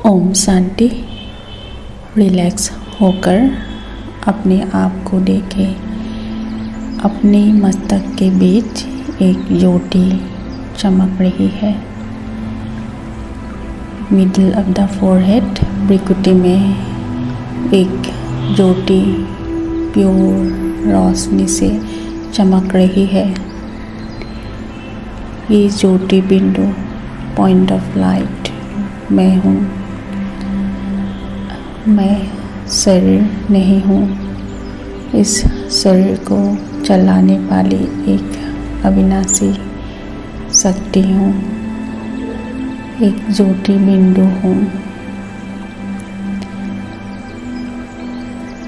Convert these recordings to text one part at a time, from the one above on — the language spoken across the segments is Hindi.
ओम शांति। रिलैक्स होकर अपने आप को देखें। अपने मस्तक के बीच एक ज्योति चमक रही है। मिडल ऑफ द फोरहेड भ्रुकुटी में एक ज्योति प्योर रोशनी से चमक रही है। ये ज्योति बिंदु पॉइंट ऑफ लाइट मैं हूँ। मैं शरीर नहीं हूँ। इस शरीर को चलाने वाली एक अविनाशी शक्ति हूँ। एक ज्योति बिंदु हूँ।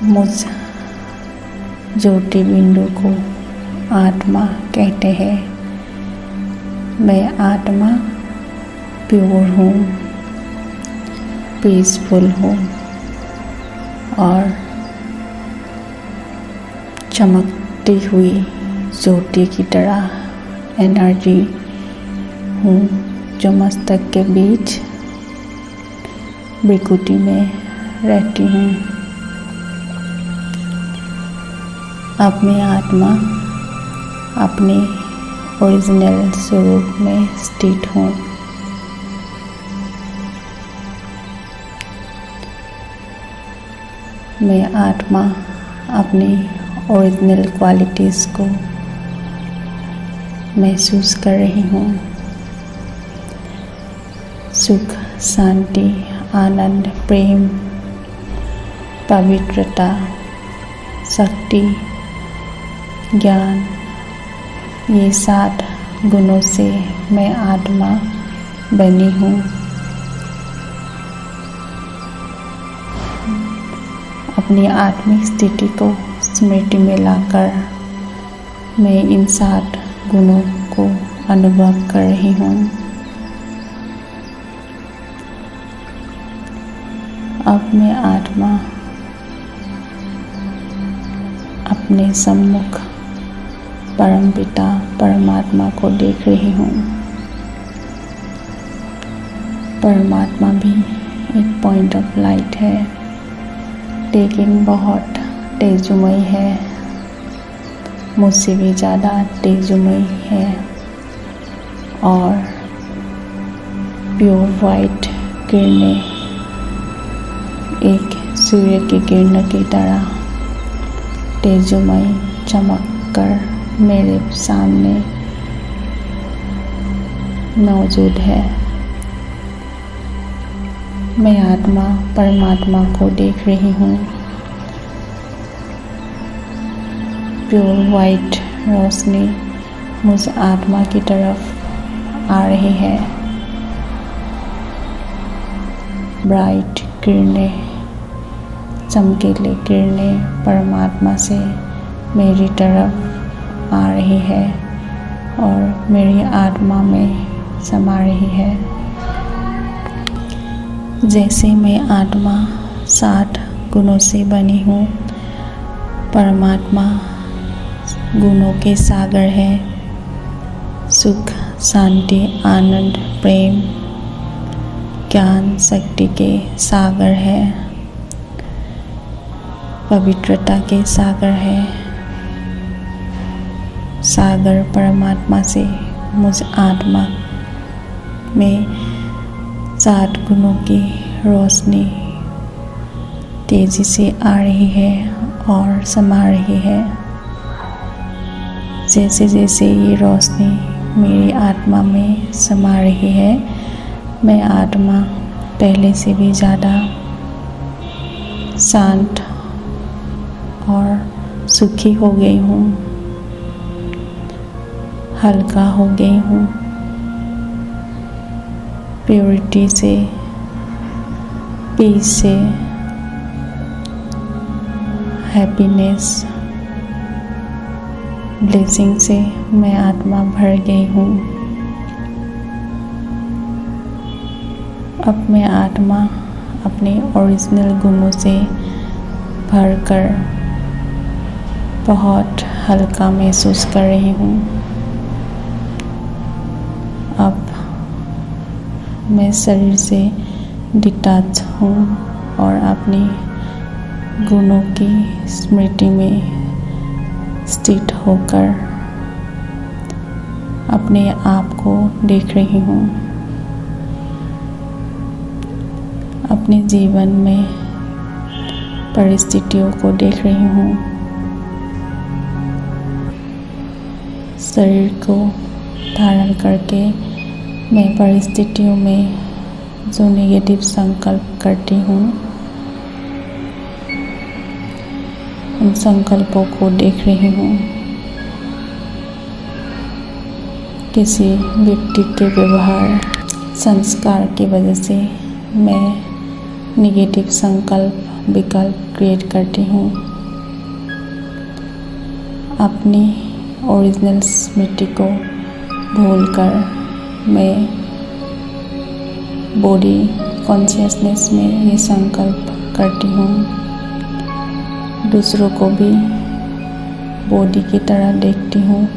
मुझ ज्योति बिंदु को आत्मा कहते हैं। मैं आत्मा प्योर हूँ, पीसफुल हूँ और चमकती हुई ज्योति की तरह एनर्जी हूँ जो मस्तक के बीच भ्रुकुटी में रहती हूँ। अब मैं आत्मा अपने ओरिजिनल स्वरूप में स्थित हूँ। मैं आत्मा अपनी ओरिजिनल क्वालिटीज़ को महसूस कर रही हूँ। सुख, शांति, आनंद, प्रेम, पवित्रता, शक्ति, ज्ञान, ये 7 गुणों से मैं आत्मा बनी हूँ। अपनी आत्मिक स्थिति को स्मृति में लाकर मैं इन 7 गुणों को अनुभव कर रही हूँ। अब मैं आत्मा अपने सम्मुख परमपिता परमात्मा को देख रही हूँ। परमात्मा भी एक पॉइंट ऑफ लाइट है, लेकिन बहुत तेजोमयी है। मुझसे भी ज़्यादा तेजोमयी है और प्योर वाइट किरणें एक सूर्य की किरण की तरह तेजोमयी चमक कर मेरे सामने मौजूद है। मैं आत्मा परमात्मा को देख रही हूँ। प्योर वाइट रोशनी मुझ आत्मा की तरफ आ रही है। ब्राइट किरणें, चमकीली किरणें परमात्मा से मेरी तरफ आ रही है और मेरी आत्मा में समा रही है। जैसे मैं आत्मा 7 गुणों से बनी हूँ, परमात्मा गुणों के सागर है। सुख, शांति, आनंद, प्रेम, ज्ञान, शक्ति के सागर है। पवित्रता के सागर है। सागर परमात्मा से मुझ आत्मा में 7 गुणों की रोशनी तेजी से आ रही है और समा रही है। जैसे जैसे ये रोशनी मेरी आत्मा में समा रही है, मैं आत्मा पहले से भी ज़्यादा शांत और सुखी हो गई हूँ, हल्का हो गई हूँ। प्योरिटी से, पीस से, हैप्पीनेस, ब्लेसिंग से मैं आत्मा भर गई हूँ। अब मैं आत्मा अपने ओरिजिनल गुणों से भरकर बहुत हल्का महसूस कर रही हूँ। अब मैं शरीर से डिटैच हूँ और अपने गुणों की स्मृति में स्थित होकर अपने आप को देख रही हूँ। अपने जीवन में परिस्थितियों को देख रही हूँ। शरीर को धारण करके मैं परिस्थितियों में जो नेगेटिव संकल्प करती हूँ, उन संकल्पों को देख रही हूँ। किसी व्यक्ति के व्यवहार संस्कार की वजह से मैं नेगेटिव संकल्प विकल्प क्रिएट करती हूँ। अपनी ओरिजिनल स्मृति को भूलकर मैं बॉडी कॉन्शियसनेस में ये संकल्प करती हूँ। दूसरों को भी बॉडी की तरह देखती हूँ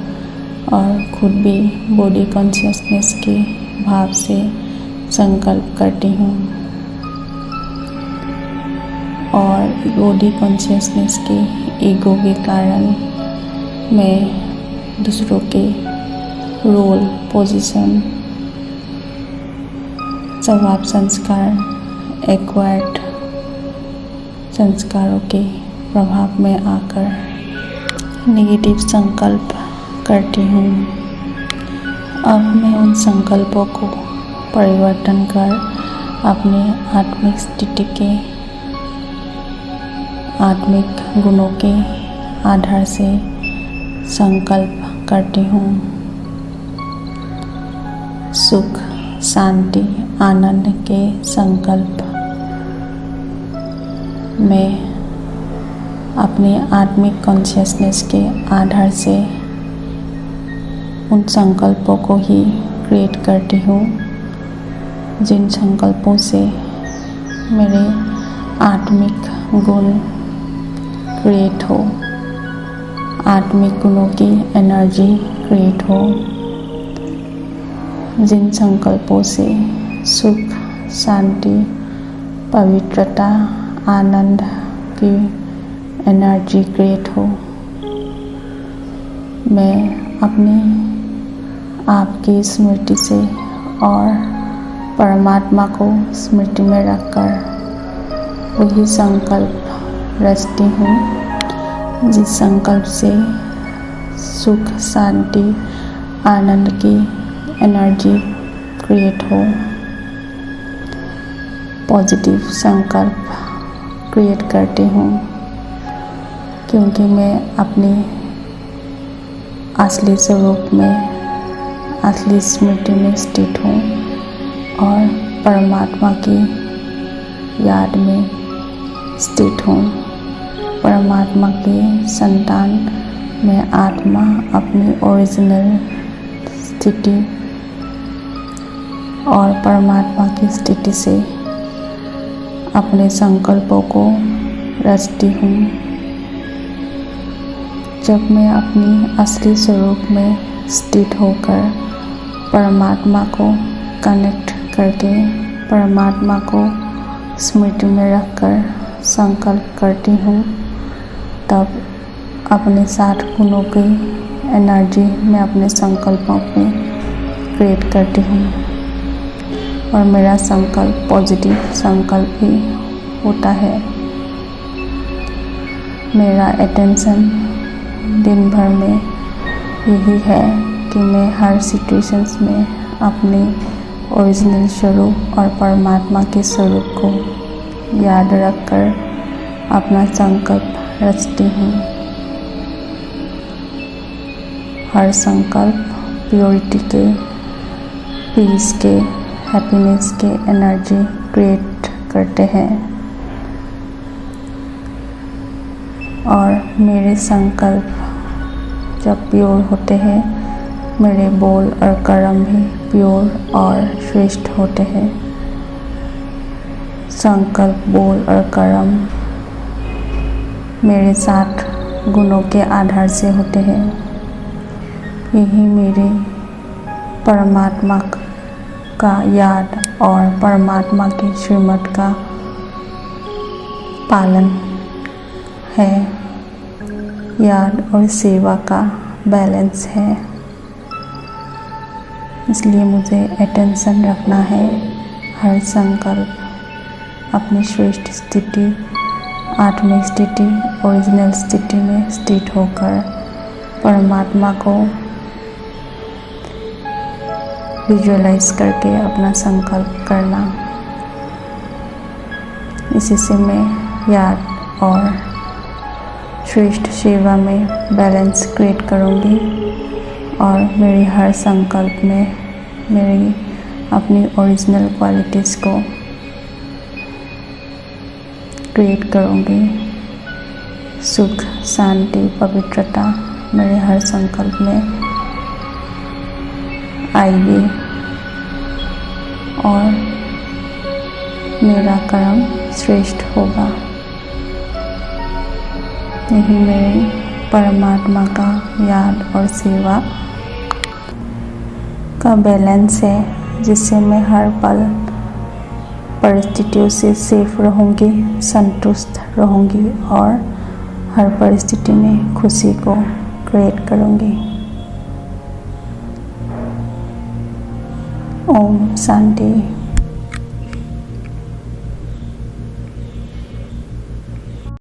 और खुद भी बॉडी कॉन्शियसनेस के भाव से संकल्प करती हूँ। और बॉडी कॉन्शियसनेस के ईगो के कारण मैं दूसरों के रोल, पोजीशन, स्वभाव संस्कार, एक्वायर्ड संस्कारों के प्रभाव में आकर नेगेटिव संकल्प करती हूँ। अब मैं उन संकल्पों को परिवर्तन कर अपने आत्मिक स्थिति के आत्मिक गुणों के आधार से संकल्प करती हूँ। सुख, शांति, आनंद के संकल्प में अपने आत्मिक कॉन्शियसनेस के आधार से उन संकल्पों को ही क्रिएट करती हूँ जिन संकल्पों से मेरे आत्मिक गुण क्रिएट हो, आत्मिक गुणों की एनर्जी क्रिएट हो, जिन संकल्पों से सुख, शांति, पवित्रता, आनंद की एनर्जी क्रिएट हो। मैं अपनी आपकी स्मृति से और परमात्मा को स्मृति में रखकर वही संकल्प रचती हूँ जिस संकल्प से सुख, शांति, आनंद की एनर्जी क्रिएट हो। पॉजिटिव संकल्प क्रिएट करती हूँ क्योंकि मैं अपनी असली स्वरूप में, असली स्मृति में स्थित हूँ और परमात्मा की याद में स्थित हूँ। परमात्मा की संतान में आत्मा अपनी ओरिजिनल स्थिति और परमात्मा की स्थिति से अपने संकल्पों को रचती हूँ। जब मैं अपनी असली स्वरूप में स्थित होकर परमात्मा को कनेक्ट करके परमात्मा को स्मृति में रखकर संकल्प करती हूँ, तब अपने 60 गुणों की एनर्जी मैं अपने संकल्पों में क्रिएट करती हूँ और मेरा संकल्प पॉजिटिव संकल्प ही होता है। मेरा अटेंशन दिन भर में यही है कि मैं हर सिचुएशंस में अपने ओरिजिनल स्वरूप और परमात्मा के स्वरूप को याद रखकर अपना संकल्प रचती हूँ। हर संकल्प प्योरिटी के, पीस के, हैप्पीनेस के एनर्जी क्रिएट करते हैं और मेरे संकल्प जब प्योर होते हैं, मेरे बोल और कर्म भी प्योर और श्रेष्ठ होते हैं। संकल्प, बोल और कर्म मेरे 60 गुणों के आधार से होते हैं। यही मेरे परमात्मा का याद और परमात्मा की श्रीमत का पालन है। याद और सेवा का बैलेंस है। इसलिए मुझे अटेंशन रखना है। हर संकल्प अपनी श्रेष्ठ स्थिति, आत्मिक स्थिति, ओरिजिनल स्थिति में स्थित होकर परमात्मा को विजुअलाइज करके अपना संकल्प करना। इसी से मैं याद और श्रेष्ठ सेवा में बैलेंस क्रिएट करूँगी और मेरी हर संकल्प में मेरी अपनी ओरिजिनल क्वालिटीज़ को क्रिएट करूँगी। सुख, शांति, पवित्रता मेरे हर संकल्प में आएगी और मेरा कर्म श्रेष्ठ होगा। यही मेरे परमात्मा का याद और सेवा का बैलेंस है, जिससे मैं हर पल परिस्थितियों से सेफ रहूँगी, संतुष्ट रहूँगी और हर परिस्थिति में खुशी को क्रिएट करूँगी। ओम शांति।